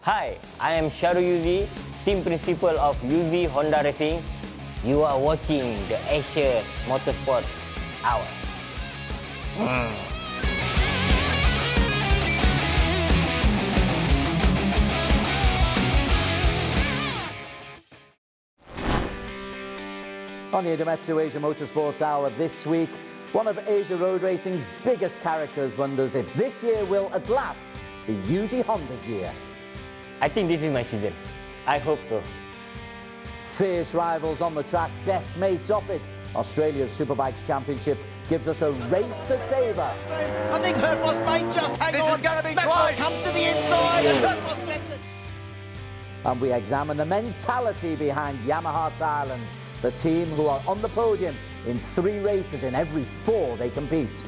Hi, I am YUZY, team principal of YUZY Honda Racing. You are watching the Asia Motorsport Hour. On the Idemitsu Asia Motorsports Hour this week, one of Asia Road Racing's biggest characters wonders if this year will at last be YUZY Honda's year. I think this is my season. I hope so. Fierce rivals on the track, best mates off it. Australia's Superbikes Championship gives us a race to savour. I think Herfos may just hang on. This is going to be Maxwell close. comes to the inside and Herfos gets it. And we examine the mentality behind Yamaha Thailand, the team who are on the podium in 3 races in every 4 they compete.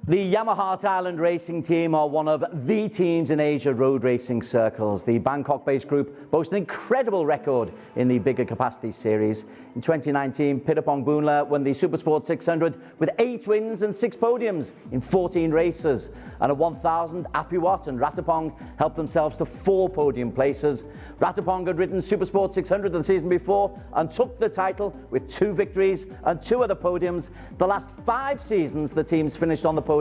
The Yamaha Thailand racing team are one of the teams in Asia road racing circles. The Bangkok-based group boasts an incredible record in the bigger capacity series. In 2019, Pitapong Boonla won the Supersport 600 with 8 wins and 6 podiums in 14 races. And at 1000, Apiwat and Ratapong helped themselves to 4 podium places. Ratapong had ridden Supersport 600 the season before and took the title with 2 victories and 2 other podiums. The last 5 seasons, the teams finished on the podium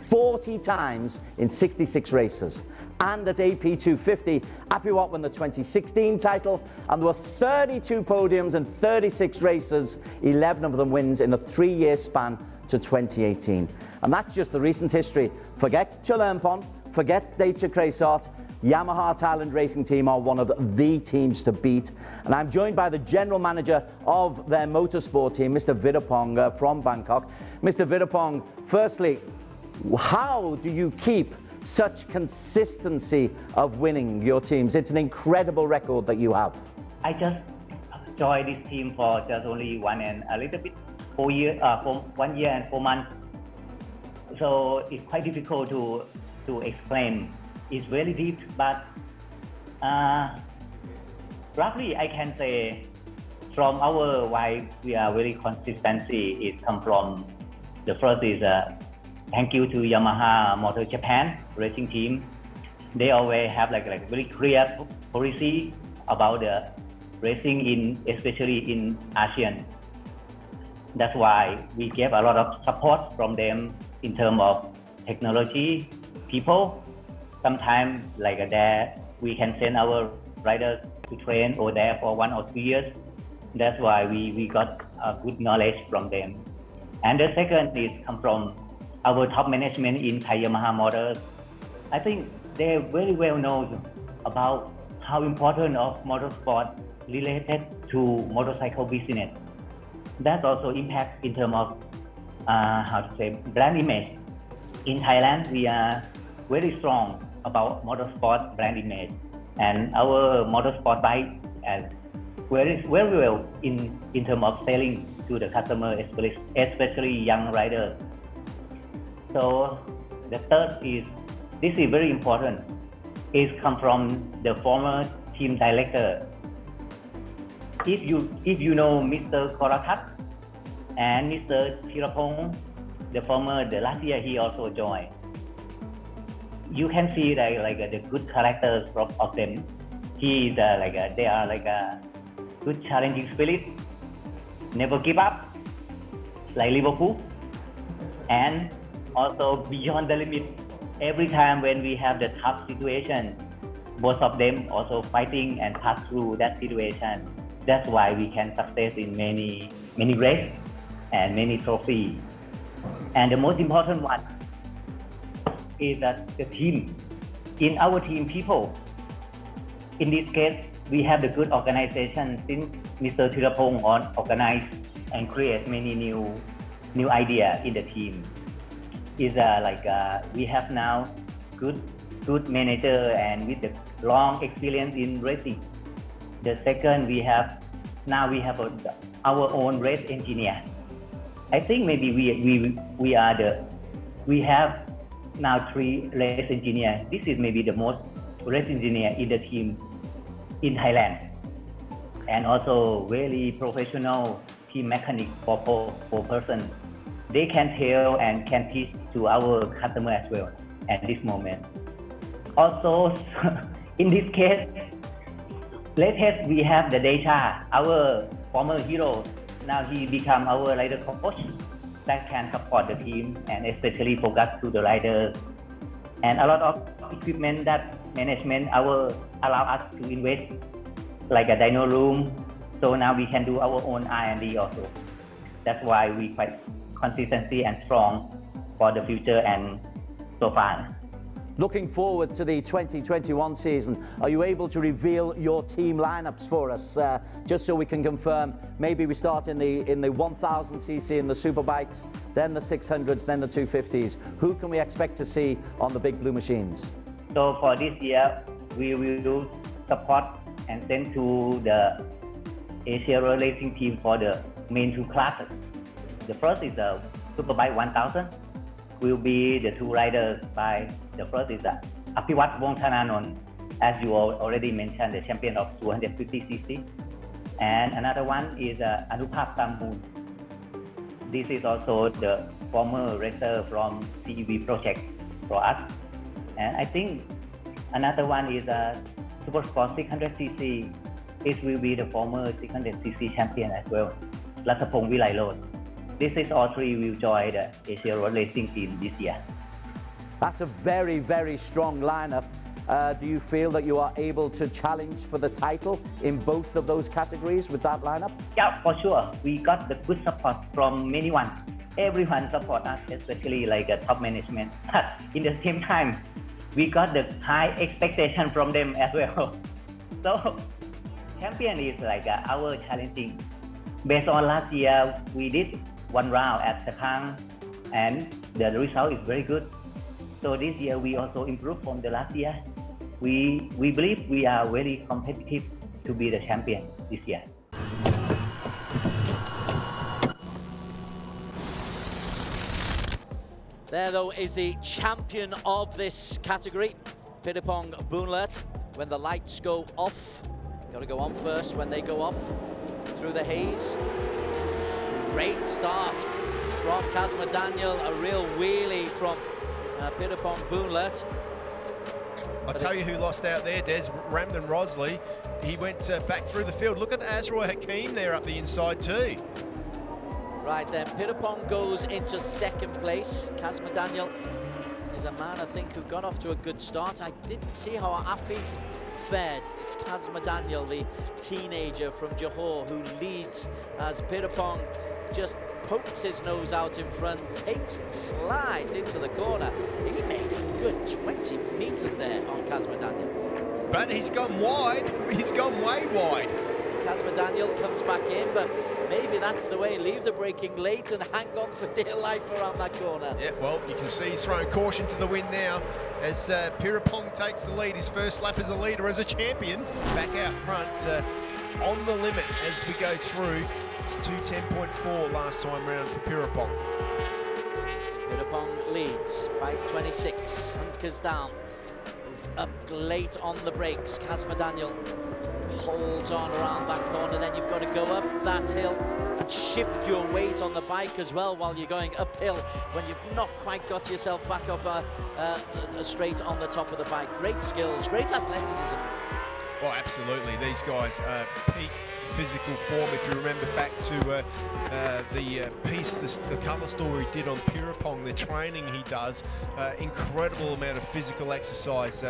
40 times in 66 races. And at AP 250, Apiwat won the 2016 title, and there were 32 podiums and 36 races, 11 of them wins in a 3-year span to 2018. And that's just the recent history. Forget Chalermpon, forget Nature Cresart. Yamaha Thailand racing team are one of the teams to beat. And I'm joined by the general manager of their motorsport team, Mr. Vidapong from Bangkok. Mr. Vidapong, firstly, how do you keep such consistency of winning your teams? It's an incredible record that you have. I just joined this team for just only 1 and a little bit, 1 year and 4 months. So it's quite difficult to explain. It's very deep, but roughly I can say from our why we are very consistency. It comes from the first is thank you to Yamaha Motor Japan racing team. They always have like very clear policy about the racing especially in ASEAN. That's why we get a lot of support from them in terms of technology, people. Sometimes like there, we can send our riders to train over there for 1 or 2 years. That's why we got good knowledge from them. And the second is come from our top management in Thai Yamaha Motors. I think they very well know about how important of motorsport related to motorcycle business. That also impacts in terms of brand image. In Thailand, we are very strong about motorsport brand image, and our motorsport bike is very well in terms of selling to the customer, especially young riders. So the third is, this is very important, is come from the former team director. If you know Mr. Korakat and Mr. Thirapong, the last year he also joined. You can see the good characters of them. He is they are like a good challenging spirit, never give up, like Liverpool, and also beyond the limit. Every time when we have the tough situation, both of them also fighting and pass through that situation. That's why we can success in many races and many trophies. And the most important one is that the team. In our team, people. In this case, we have the good organization since Mr. Thirapong organized and create many new ideas in the team. Is we have now good manager and with the long experience in racing. The second, we have our own race engineer. I think maybe we have now 3 race engineers. This is maybe the most race engineer in the team in Thailand. And also very professional team mechanic for person. They can tell and can teach to our customer as well at this moment. Also, in this case, latest we have the data, our former hero. Now he become our rider coach that can support the team and especially focus to the riders. And a lot of equipment that management allow us to invest, like a dyno room. So now we can do our own R&D also. That's why we quite consistency and strong for the future and so far. Looking forward to the 2021 season, are you able to reveal your team lineups for us, just so we can confirm? Maybe we start in the 1000cc in the superbikes, then the 600s, then the 250s. Who can we expect to see on the big blue machines? So for this year, we will do support and send to the Asia Road Racing team for the main two classes. The first is the Superbike 1000. Will be the two riders by the first is Apiwat Wongthananon, as you already mentioned, the champion of 250cc. And another one is Anupap Tammoon. This is also the former racer from CEV project for us. And I think another one is Super Sport 600cc. It will be the former 600cc champion as well, Ratapong Vilairod. This is all three will join the Asia Road Racing team this year. That's a very, very strong lineup. Do you feel that you are able to challenge for the title in both of those categories with that lineup? Yeah, for sure. We got the good support from many one. Everyone support us, especially like top management. But in the same time, we got the high expectation from them as well. So, champion is like our challenging. Based on last year, we did one round at Sepang, and the result is very good. So this year we also improved from the last year. We believe we are very competitive to be the champion this year. There, though, is the champion of this category, Piripong Boonlert. When the lights go off, got to go on first when they go off through the haze. Great start from Kazma Daniel, a real wheelie from Piripong Boonlert. I'll tell you who lost out there, Des, Ramdan Rosley. He went back through the field. Look at Azroy Hakim there up the inside too. Right then, Piripong goes into second place. Kazma Daniel is a man, I think, who got off to a good start. I didn't see how Afif fared. It's Kazma Daniel, the teenager from Johor, who leads as Piripong just pokes his nose out in front, takes and slides into the corner. He made a good 20 meters there on Kazma Daniel. But he's gone wide. He's gone way wide. Kazma Daniel comes back in, but maybe that's the way. Leave the braking late and hang on for dear life around that corner. Yeah, well, you can see he's throwing caution to the wind now as Piripong takes the lead. His first lap as a leader, as a champion. Back out front, on the limit as we go through. It's 2:10.4 last time round for Piripong. Piripong leads by 26, hunkers down, up late on the brakes. Kazma Daniel holds on around that corner, then you've got to go up that hill and shift your weight on the bike as well while you're going uphill when you've not quite got yourself back up straight on the top of the bike. Great skills, great athleticism. Oh, absolutely. These guys are peak physical form. If you remember back to the piece, the colour story did on Piripong, the training he does, incredible amount of physical exercise,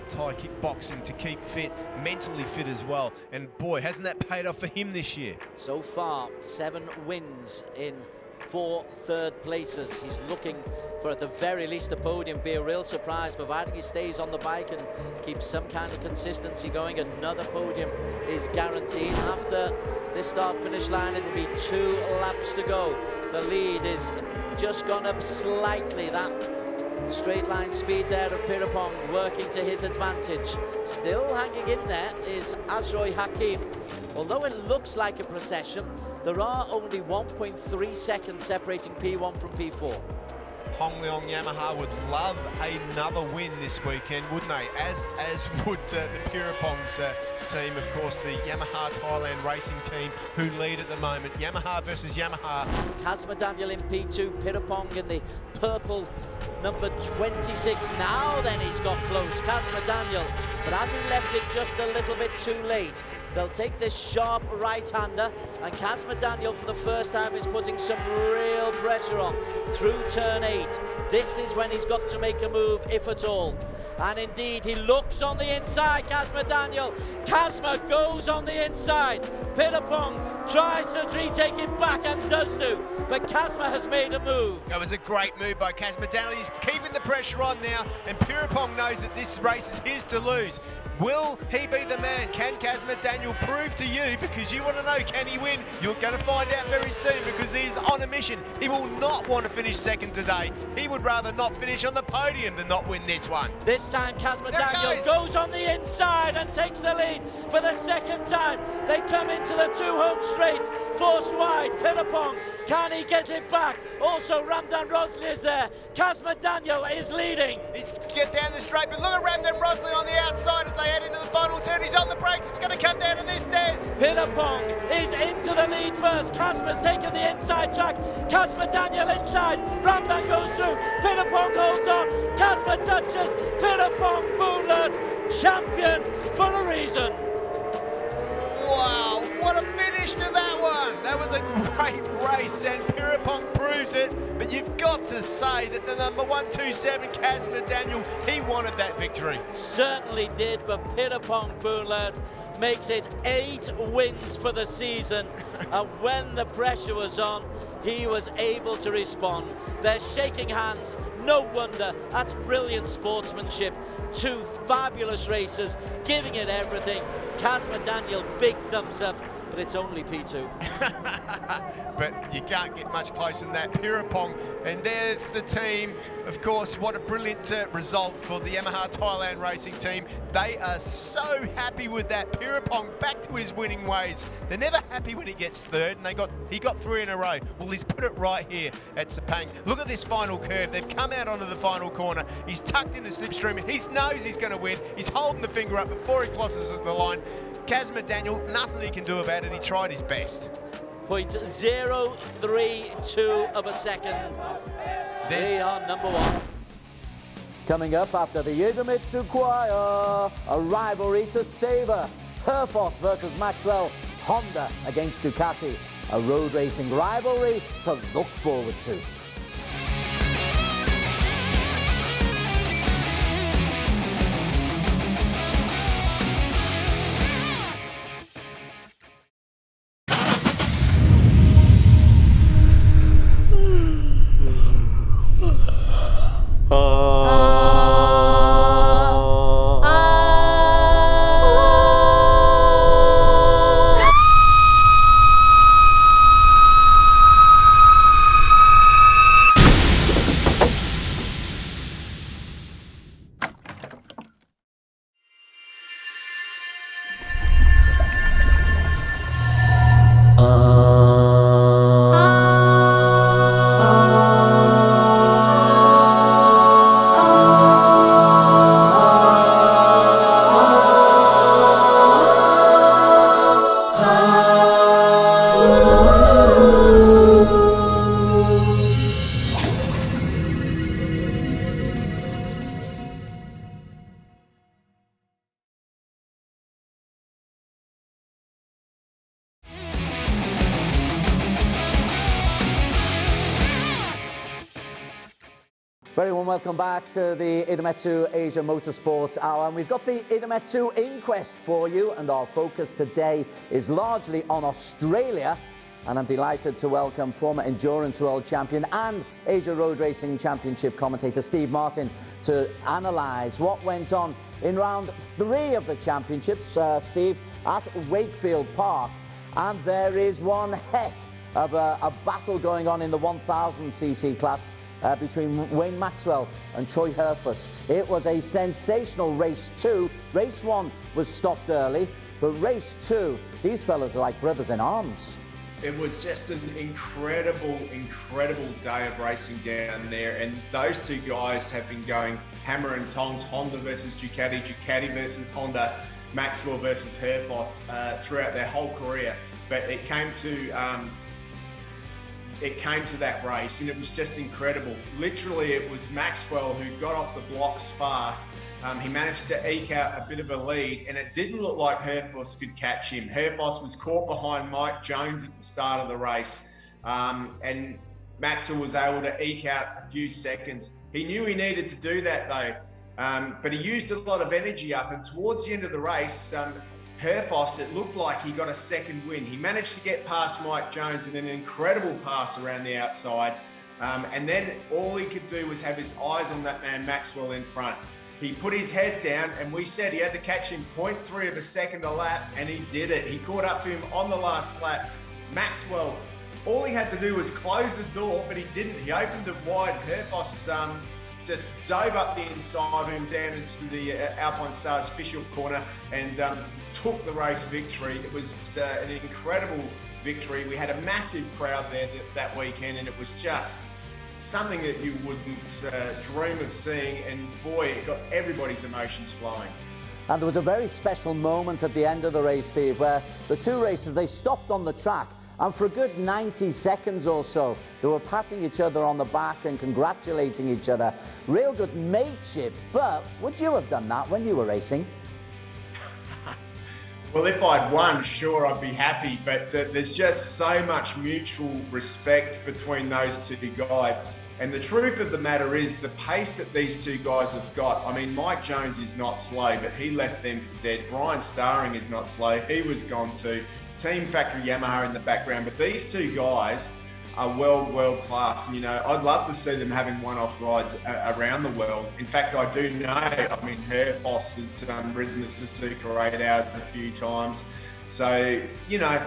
Thai kickboxing to keep fit, mentally fit as well. And boy, hasn't that paid off for him this year? So far, 7 wins in 4 third places. He's looking for, at the very least, a podium. Be a real surprise, providing he stays on the bike and keeps some kind of consistency going. Another podium is guaranteed. After this start-finish line, it'll be 2 laps to go. The lead is just gone up slightly. That straight line speed there of Piripong working to his advantage. Still hanging in there is Azroy Hakim. Although it looks like a procession, There are only 1.3 seconds separating P1 from P4. Hong Leong Yamaha would love another win this weekend, wouldn't they? As would the Pirapong's team, of course, the Yamaha Thailand racing team, who lead at the moment. Yamaha versus Yamaha. Kazma Daniel in P2, Pirapong in the purple number 26. Now then he's got close, Kazma Daniel, but has he left it just a little bit too late? They'll take this sharp right-hander, and Kazma Daniel for the first time is putting some real pressure on through turn 8. This is when he's got to make a move, if at all. And indeed, he looks on the inside, Kazma Daniel. Kazma goes on the inside. Pirapong tries to retake it back and does do, but Kazma has made a move. That was a great move by Kazma Daniel. He's keeping the pressure on now, and Pirapong knows that this race is his to lose. Will he be the man? Can Kazma Daniel prove to you, because you want to know, can he win? You're going to find out very soon, because he's on a mission. He will not want to finish second today. He would rather not finish on the podium than not win this one. This time Kazma Daniel goes on the inside and takes the lead for the second time. They come into the 2 home straights, forced wide. Pirapong, can he get it back? Also Ramdan Rosley is there. Kazma Daniel is leading. He's get down the straight, but look at Ramdan Rosley on the outside as they head into the final turn. He's on the brakes, it's going to come down to this, Des. Pirapong is into the lead first. Kazma's taken the inside track. Kazma Daniel inside. Ramdan goes through. Pirapong holds on. Kazma touches. Pirapong Bulat, champion for a reason. Wow, what a finish to that one. That was a great race, and Pirapong proves it. But you've got to say that the number 127, Kazma Daniel, he wanted that victory. Certainly did, but Pirapong Bulat makes it 8 wins for the season. And when the pressure was on, he was able to respond. They're shaking hands. No wonder. That's brilliant sportsmanship. 2 fabulous racers, giving it everything. Kazma Daniel, big thumbs up, but it's only P2. But you can't get much closer than that. Pirapong, and there's the team. Of course, what a brilliant result for the Yamaha Thailand racing team. They are so happy with that. Pirapong back to his winning ways. They're never happy when he gets third, and he got 3 in a row. Well, he's put it right here at Sepang. Look at this final curve. They've come out onto the final corner. He's tucked in the slipstream. He knows he's going to win. He's holding the finger up before he crosses the line. Kazma Daniel, nothing he can do about it. He tried his best. 0.032 of a second. They are number 1. Coming up after the Idemitsu Choir, a rivalry to savour. Herfoss versus Maxwell, Honda against Ducati. A road racing rivalry to look forward to. Very warm welcome back to the Idemitsu Asia Motorsports Hour, and we've got the Idemitsu Inquest for you, and our focus today is largely on Australia, and I'm delighted to welcome former Endurance World Champion and Asia Road Racing Championship commentator Steve Martin to analyse what went on in round 3 of the championships, Steve, at Wakefield Park, and there is one heck of a battle going on in the 1000cc class between Wayne Maxwell and Troy Herfoss. It was a sensational race 2. Race 1 was stopped early, but race 2, these fellas are like brothers in arms. It was just an incredible day of racing down there. And those two guys have been going hammer and tongs, Honda versus Ducati, Ducati versus Honda, Maxwell versus Herfoss throughout their whole career. But it came to that race and it was just incredible. Literally, it was Maxwell who got off the blocks fast. He managed to eke out a bit of a lead and it didn't look like Herfoss could catch him. Herfoss was caught behind Mike Jones at the start of the race and Maxwell was able to eke out a few seconds. He knew he needed to do that though, but he used a lot of energy up and towards the end of the race, Herfoss, it looked like he got a second win. He managed to get past Mike Jones in an incredible pass around the outside. And then all he could do was have his eyes on that man Maxwell in front. He put his head down and we said he had to catch him 0.3 of a second a lap and he did it. He caught up to him on the last lap. Maxwell, all he had to do was close the door, but he didn't. He opened it wide. Herfoss just dove up the inside of him down into the Alpine Stars official corner and took the race victory. It was an incredible victory. We had a massive crowd there that weekend and it was just something that you wouldn't dream of seeing, and boy, it got everybody's emotions flowing. And there was a very special moment at the end of the race, Steve, where the two racers, they stopped on the track and for a good 90 seconds or so, they were patting each other on the back and congratulating each other. Real good mateship, but would you have done that when you were racing? Well, if I'd won, sure, I'd be happy, but there's just so much mutual respect between those two guys. And the truth of the matter is the pace that these two guys have got. I mean, Mike Jones is not slow, but he left them for dead. Brian Starring is not slow. He was gone too. Team Factory Yamaha in the background. But these two guys are world class. And, you know, I'd love to see them having one-off rides around the world. In fact, I do know, I mean, Herfoss has ridden the Suzuka 8 Hours a few times. So, you know,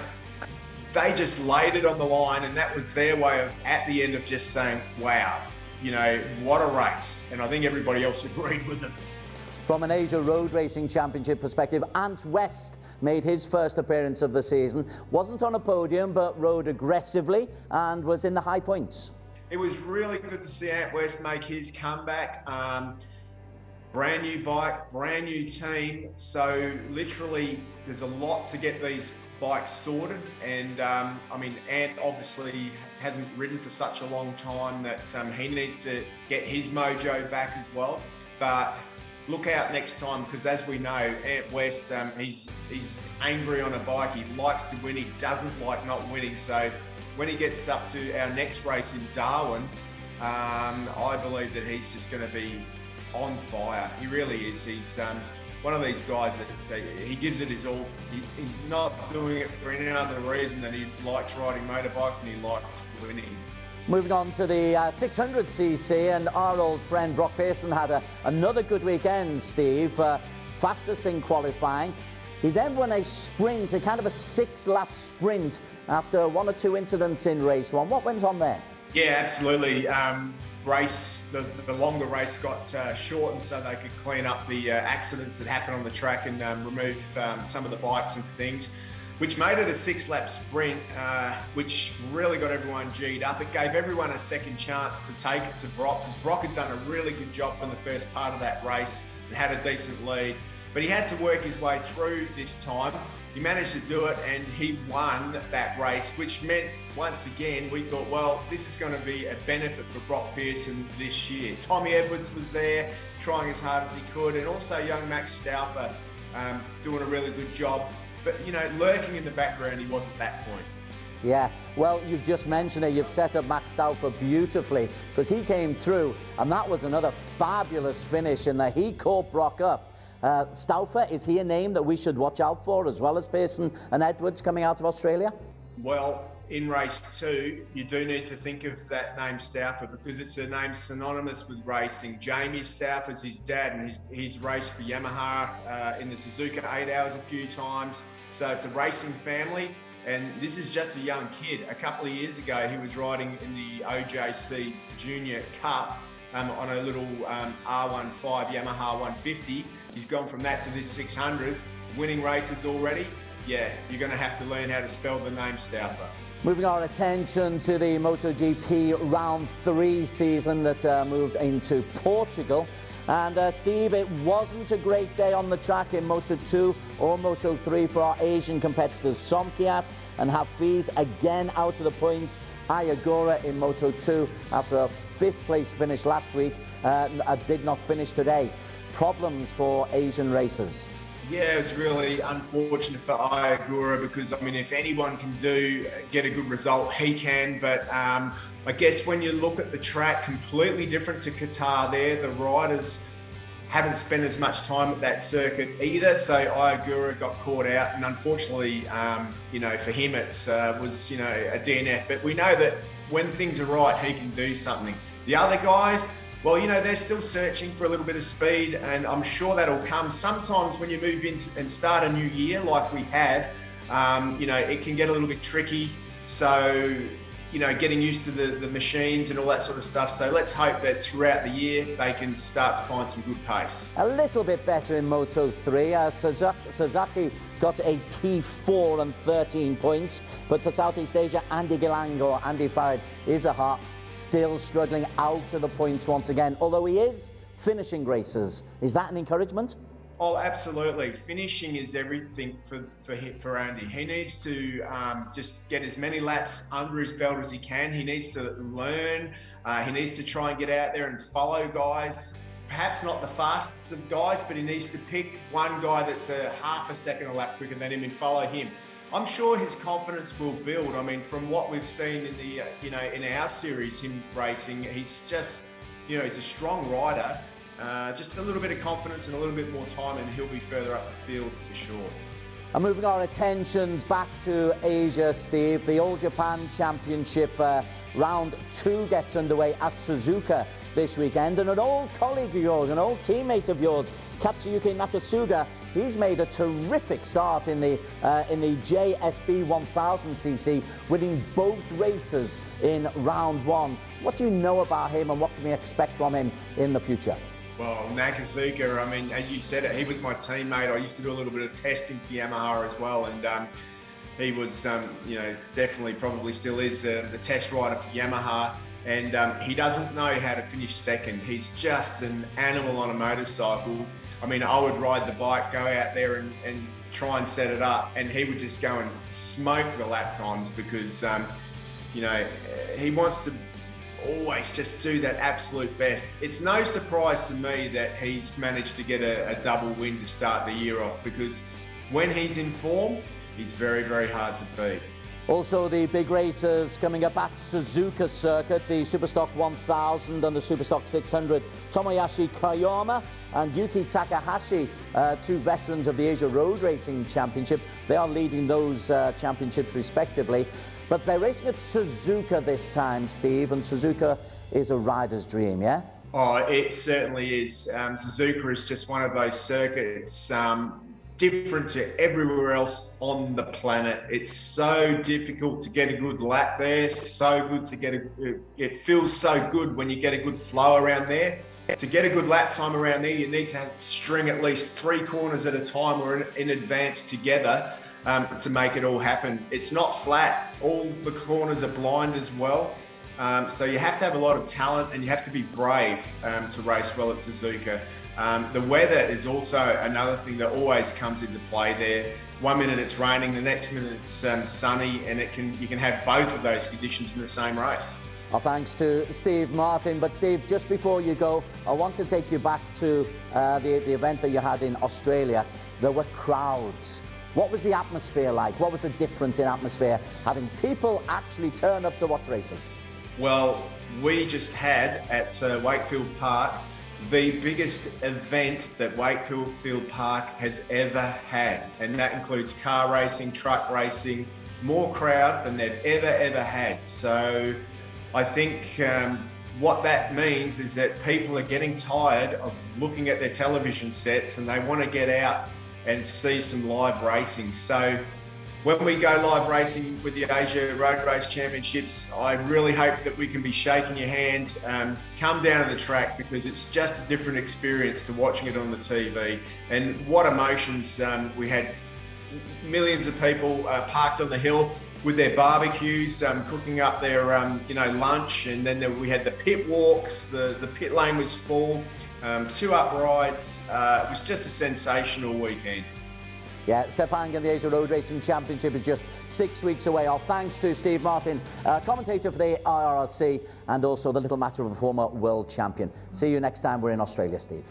they just laid it on the line and that was their way of, at the end of just saying, wow, you know, what a race. And I think everybody else agreed with them. From an Asia Road Racing Championship perspective, Ant West made his first appearance of the season. Wasn't on a podium, but rode aggressively and was in the high points. It was really good to see Ant West make his comeback. Brand new bike, brand new team. So literally there's a lot to get these bikes sorted. And I mean, Ant obviously hasn't ridden for such a long time that he needs to get his mojo back as well. But look out next time, because as we know, Ant West, he's angry on a bike. He likes to win. He doesn't like not winning. So when he gets up to our next race in Darwin, I believe that he's just going to be on fire. He really is. He's one of these guys that he gives it his all. He's not doing it for any other reason than he likes riding motorbikes and he likes winning. Moving on to the 600cc, and our old friend Brock Pearson had another good weekend, Steve. Fastest in qualifying. He then won a sprint, a kind of a 6-lap sprint after one or two incidents in race one. What went on there? Yeah, absolutely. The longer race got shortened so they could clean up the accidents that happened on the track and remove some of the bikes and things, which made it a 6-lap sprint, which really got everyone G'd up. It gave everyone a second chance to take it to Brock, because Brock had done a really good job in the first part of that race and had a decent lead. But he had to work his way through this time. He managed to do it and he won that race, which meant, once again, we thought, well, this is going to be a benefit for Brock Pearson this year. Tommy Edwards was there, trying as hard as he could, and also young Max Stauffer doing a really good job. But, you know, lurking in the background, he was at that point. Yeah, well, you've just mentioned it. You've set up Max Stauffer beautifully, because he came through, and that was another fabulous finish in that he caught Brock up. Stauffer, is he a name that we should watch out for, as well as Pearson and Edwards coming out of Australia? Well, in race 2, you do need to think of that name Stauffer, because it's a name synonymous with racing. Jamie Stauffer's his dad, and he's raced for Yamaha in the Suzuka 8 Hours a few times. So it's a racing family, and this is just a young kid. A couple of years ago, he was riding in the OJC Junior Cup on a little R15 Yamaha 150. He's gone from that to this 600s, winning races already. Yeah, you're going to have to learn how to spell the name Stauffer. Moving our attention to the MotoGP Round 3 season that moved into Portugal. And Steve, it wasn't a great day on the track in Moto2 or Moto3 for our Asian competitors. Somkiat and Hafiz again out of the points. Ayagura in Moto2 after a 5th place finish last week did not finish today. Problems for Asian racers. Yeah, it's really unfortunate for Ayagura because, I mean, if anyone can get a good result, he can. But I guess when you look at the track, completely different to Qatar there, the riders haven't spent as much time at that circuit either. So Ayagura got caught out, and unfortunately, you know, for him, it was, you know, a DNF. But we know that when things are right, he can do something. The other guys, well, you know, they're still searching for a little bit of speed, and I'm sure that'll come. Sometimes when you move into and start a new year like we have, you know, it can get a little bit tricky. So, you know, getting used to the machines and all that sort of stuff. So let's hope that throughout the year they can start to find some good pace. A little bit better in Moto3. Suzuki got a P4 and 13 points. But for Southeast Asia, Andy Gilang or Andy Farid Izaha still struggling out of the points once again. Although he is finishing races. Is that an encouragement? Oh, absolutely. Finishing is everything for Andy. He needs to just get as many laps under his belt as he can. He needs to learn. He needs to try and get out there and follow guys. Perhaps not the fastest of guys, but he needs to pick one guy that's a half a second a lap quicker than him and follow him. I'm sure his confidence will build. I mean, from what we've seen in the you know, in our series, him racing, he's just, you know, he's a strong rider. Just a little bit of confidence and a little bit more time, and he'll be further up the field for sure. And moving our attentions back to Asia, Steve, the All Japan Championship Round 2 gets underway at Suzuka this weekend, and an old colleague of yours, an old teammate of yours, Katsuyuki Nakasuga, he's made a terrific start in the JSB 1000cc, winning both races in Round 1. What do you know about him, and what can we expect from him in the future? Well, Nakasuga, I mean, as you said it, he was my teammate. I used to do a little bit of testing for Yamaha as well, and he was, you know, definitely probably still is the test rider for Yamaha, and he doesn't know how to finish second. He's just an animal on a motorcycle. I mean, I would ride the bike, go out there and try and set it up, and he would just go and smoke the lap times because, you know, he wants to always just do that absolute best. It's no surprise to me that he's managed to get a double win to start the year off, because when he's in form, he's very, very hard to beat. Also, the big races coming up at Suzuka Circuit, the Superstock 1000 and the Superstock 600. Tomoyashi Koyama and Yuki Takahashi, two veterans of the Asia Road Racing Championship. They are leading those championships respectively. But they're racing at Suzuka this time, Steve, and Suzuka is a rider's dream, yeah? Oh, it certainly is. Suzuka is just one of those circuits different to everywhere else on the planet. It's so difficult to get a good lap there, so good to get it feels so good when you get a good flow around there. To get a good lap time around there, you need to string at least 3 corners at a time or in advance together to make it all happen. It's not flat. All the corners are blind as well. So you have to have a lot of talent, and you have to be brave to race well at Suzuka. The weather is also another thing that always comes into play there. 1 minute it's raining, the next minute it's sunny, and you can have both of those conditions in the same race. Well, thanks to Steve Martin. But Steve, just before you go, I want to take you back to the event that you had in Australia. There were crowds. What was the atmosphere like? What was the difference in atmosphere having people actually turn up to watch races? Well, we just had at Wakefield Park the biggest event that Wakefield Park has ever had, and that includes car racing, truck racing, more crowd than they've ever had. So I think what that means is that people are getting tired of looking at their television sets, and they want to get out and see some live racing. So when we go live racing with the Asia Road Race Championships, I really hope that we can be shaking your hand. Come down to the track, because it's just a different experience to watching it on the TV. And what emotions. We had millions of people parked on the hill. with their barbecues, cooking up their lunch, and then we had the pit walks. The pit lane was full. 2 up rides. It was just a sensational weekend. Yeah, Sepang and the Asia Road Racing Championship is just 6 weeks away. Our thanks to Steve Martin, commentator for the IRRC, and also the little matter of a former world champion. See you next time we're in Australia, Steve.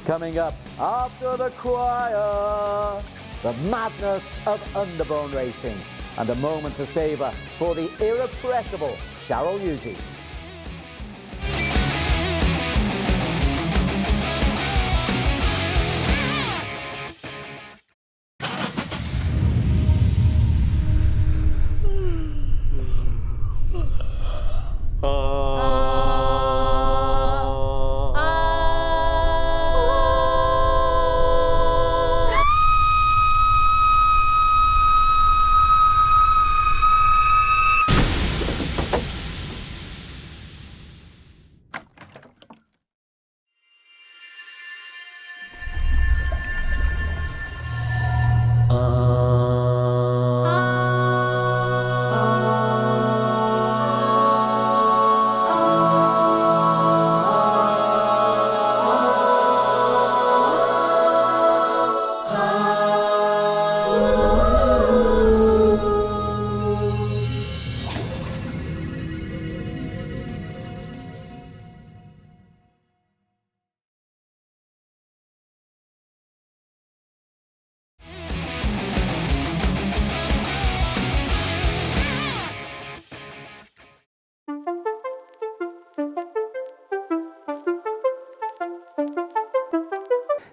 Coming up after the choir, the madness of underbone racing, and a moment to savour for the irrepressible YUZY.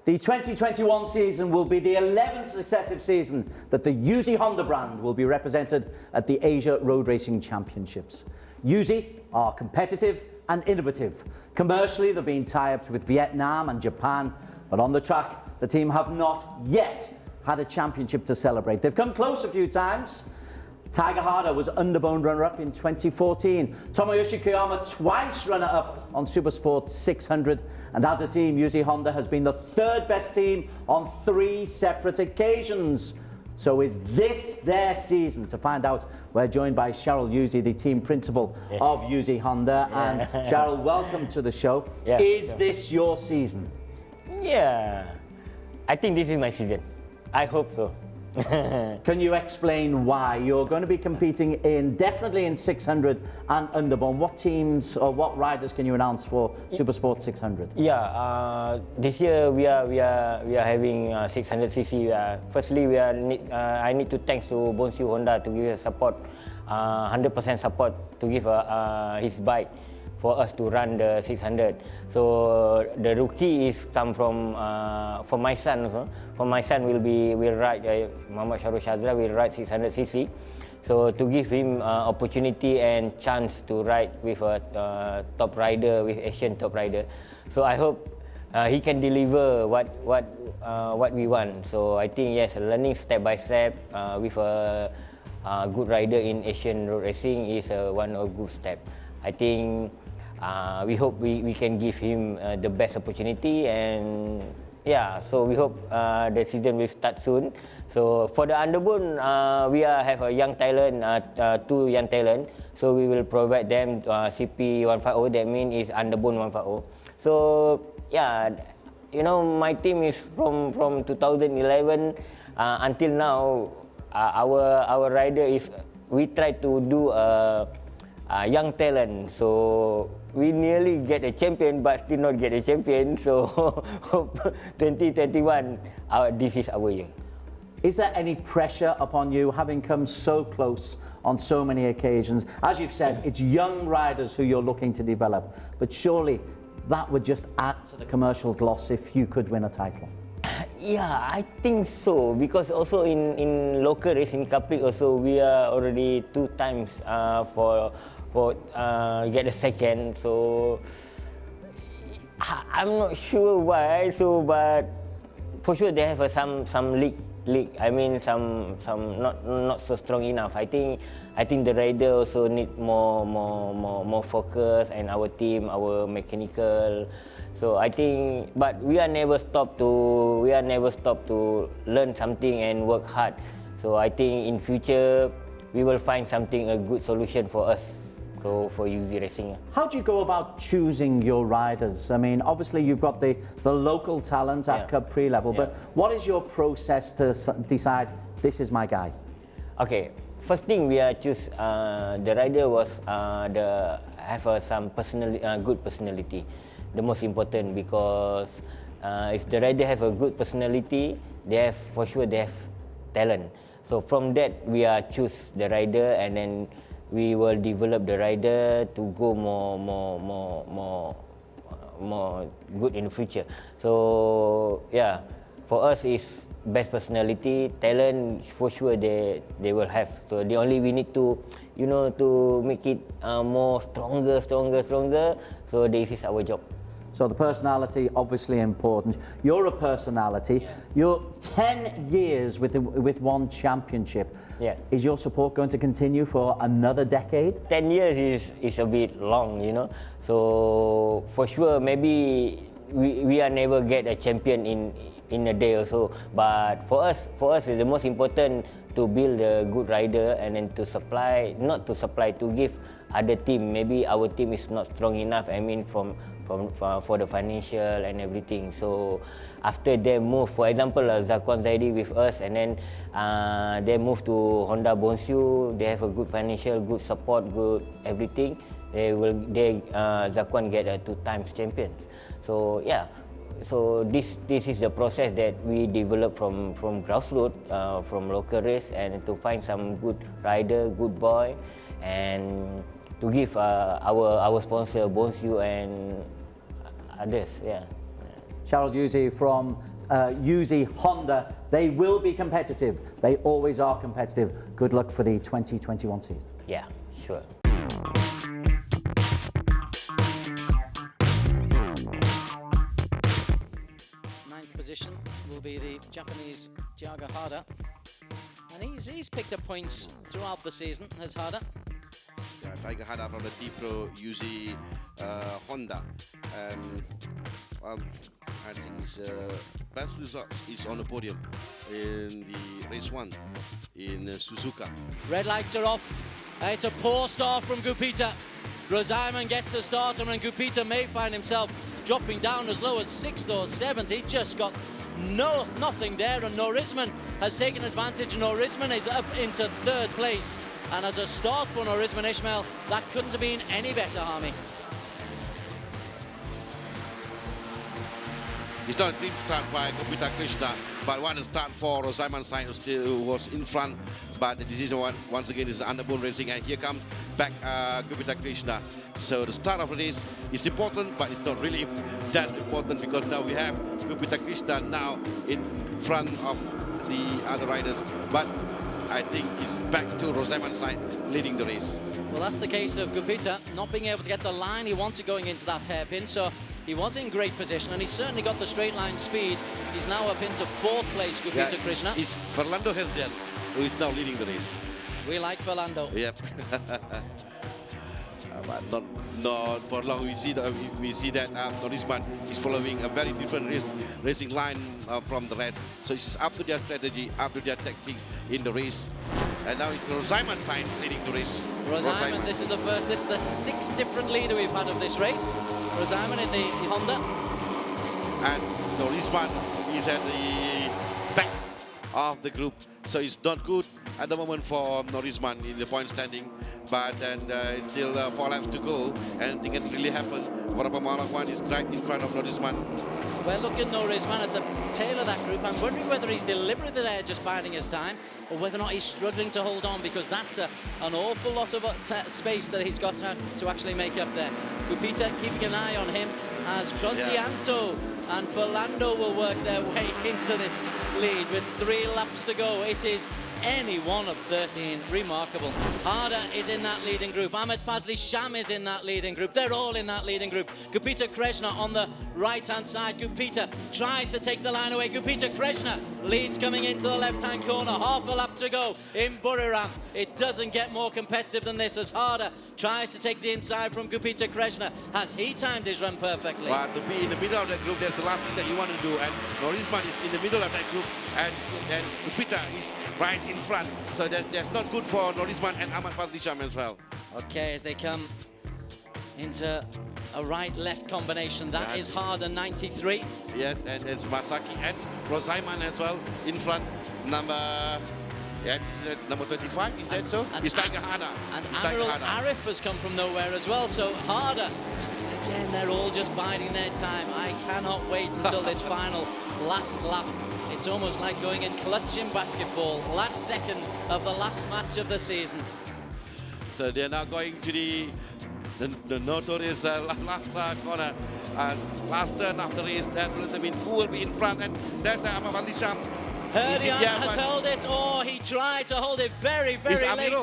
The 2021 season will be the 11th successive season that the YUZY Honda brand will be represented at the Asia Road Racing Championships. YUZY are competitive and innovative. Commercially, they've been tie-ups with Vietnam and Japan, but on the track, the team have not yet had a championship to celebrate. They've come close a few times. Tiger Harder was underbone runner-up in 2014. Tomoyoshi Koyama twice runner-up on Supersport 600. And as a team, YUZY Honda has been the 3rd best team on 3 separate occasions. So is this their season? To find out, we're joined by Cheryl YUZY, the team principal of YUZY Honda. And Cheryl, welcome to the show. Is this your season? Yeah, I think this is my season. I hope so. Can you explain why you're going to be competing definitely in 600 and underbone? What teams or what riders can you announce for Supersport 600? Yeah, this year we are having 600cc. Firstly, I need to thanks to Bonsu Honda to give us support, 100% support to give his bike for us to run the 600. So the rookie is come from my son also. For my son will ride Muhammad Sharul Shazra will ride 600cc. So to give him opportunity and chance to ride with a top rider, with Asian top rider. So I hope he can deliver what we want. So I think yes, learning step by step with a good rider in Asian road racing is one of good step. I think we hope we can give him the best opportunity, and yeah, so we hope the season will start soon. So for the underbone, we have a young talent, 2 young talent. So we will provide them CP 150. That means is underbone 150. So yeah, you know, my team is from 2011 until now. Our rider is we try to do a young talent. So we nearly get a champion, but still not get a champion. So 2021, this is our year. Is there any pressure upon you, having come so close on so many occasions? As you've said, it's young riders who you're looking to develop, but surely that would just add to the commercial gloss if you could win a title. Yeah, I think so, because also in local racing Capri also we are already 2 times for get a second. So I'm not sure why. So but for sure they have some league. I mean some not so strong enough. I think the rider also need more focus, and our team, our mechanical. So I think, but we are never stop to learn something and work hard. So I think in future we will find something, a good solution for us. So for YUZY Racing. How do you go about choosing your riders? I mean, obviously you've got the local talent at Cup level, but what is your process to decide this is my guy? Okay, first thing we choose the rider was have some good personality. The most important, because if the rider have a good personality, for sure they have talent. So from that we choose the rider, and then we will develop the rider to go more good in the future. So yeah, for us is best personality, talent. For sure they will have. So the only we need to, to make it more stronger. So this is our job. So the personality, obviously important. You're a personality. You're 10 years with one championship. Yeah. Is your support going to continue for another decade? 10 years is a bit long, So for sure, maybe we are never get a champion in a day or so. But for us, it's the most important to build a good rider, and then to give other team. Maybe our team is not strong enough. I mean, for the financial and everything. So after they move, for example, Zaquan Zaidi with us, and then they move to Honda Bonsu. They have a good financial, good support, good everything. Zaquan get a 2 times champion. So yeah, so this is the process that we develop from grassroots, from local race, and to find some good rider, good boy, and to give our sponsor Bonsu and others. Yeah. Charles YUZY from YUZY Honda. They will be competitive. They always are competitive. Good luck for the 2021 season. Yeah, sure. Ninth position will be the Japanese Tiago Hada, and he's picked up points throughout the season as Hada. Yeah, Tiger Hada from the T-Pro YUZY Honda, and I think his best results is on the podium in the race 1 in Suzuka. Red lights are off. It's a poor start from Gupita. Rosimon gets a start, and Gupita may find himself dropping down as low as 6th or 7th. He just got nothing there, and Norisman has taken advantage. Norisman is up into 3rd place, and as a start for Norisman Ismail, that couldn't have been any better, Harmy. It's not a clean start by Gupita Krishna, but one start for Rosimon Sain, who was in front, but this is once again is underbone racing, and here comes back Gupita Krishna. So the start of the race is important, but it's not really that important, because now we have Gupita Krishna now in front of the other riders, but I think it's back to Rosimon Sain leading the race. Well, that's the case of Gupita not being able to get the line he wanted going into that hairpin, so he was in great position, and he certainly got the straight line speed. He's now up into 4th place, Gupita Krishna. It's Fernando Hesden who is now leading the race. We like Fernando. Yep. But not for long. We see that Norisman is following a very different racing line from the rest. So it's up to their strategy, up to their tactics in the race. And now it's Rosimon Sain leading the race. Rosimon, this is the 6th different leader we've had of this race. Rosimon in the Honda. And Norisman is at the back of the group. So it's not good at the moment for Norisman in the point standing. But then it's still 4 laps to go. Anything can really happen. Warapamalawan is right in front of Norisman. Well, look at Norisman at the tail of that group. I'm wondering whether he's deliberately there just biding his time, or whether or not he's struggling to hold on, because that's an awful lot of space that he's got to actually make up there. Gupita keeping an eye on him as Crosdianto and Fernando will work their way into this lead with 3 laps to go. It is any one of 13. Remarkable. Hada is in that leading group. Ahmed Fazli Sham is in that leading group. They're all in that leading group. Gupita Krishna on the right-hand side. Gupita tries to take the line away. Gupita Krishna leads coming into the left-hand corner. Half a lap to go in Buriram. It doesn't get more competitive than this as Hada tries to take the inside from Gupita Krishna. Has he timed his run perfectly? But to be in the middle of that group, that's the last thing that you want to do. And Norisman is in the middle of that group, and Gupita is right in front. So that's not good for Norisman and Ahmad Fazlisham as well. Okay, as they come into a right-left combination, that is harder, 93. Yes, and there's Masaki and Rosaiman as well in front. Number 25, is that so? It's Tiger Hada. And Amiral Arif has come from nowhere as well, so harder. Again, they're all just biding their time. I cannot wait until this final last lap. It's almost like going in clutch in basketball. Last second of the last match of the season. So they're now going to the notorious last corner and last turn after race. That will determine who will be in front, and there's Ahmad Fazlisham. Herdian has held it. Oh, he tried to hold it very, very late.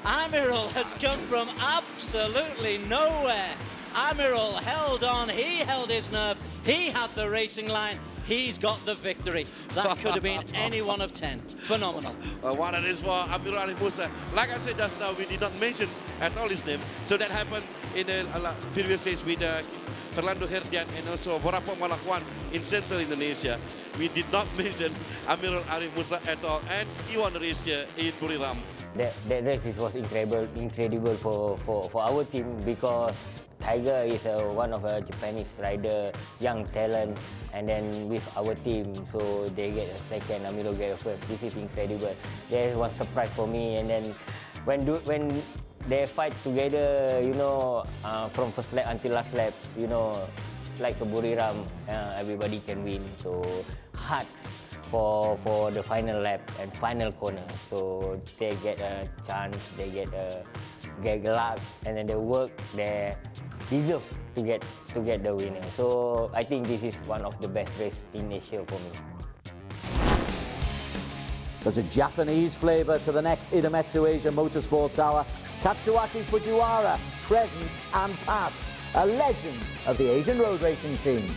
Amiral has come from absolutely nowhere. Amiral held on. He held his nerve. He had the racing line. He's got the victory. That could have been any one of 10. Phenomenal. What it is for Amiral Arif Musa. Like I said just now, we did not mention at all his name. So that happened in the previous race with Fernando Herdian and also Vorapong Malakwan in Central Indonesia. We did not mention Amiral Arif Musa at all, and he won the race here in Buriram. That race was incredible for our team, because Tiger is one of a Japanese rider, young talent, and then with our team, so they get a second, Amiral get a first. This is incredible. There was a surprise for me, and then when they fight together, you know, from first lap until last lap, you know, like a Buriram, everybody can win. So hard for the final lap and final corner. So they get a chance, they get luck, and then they work, they deserve to get the winner. So I think this is one of the best races in Asia for me. There's a Japanese flavour to the next Idemitsu Asia Motorsports Hour. Katsuaki Fujiwara, present and past, a legend of the Asian road racing scene.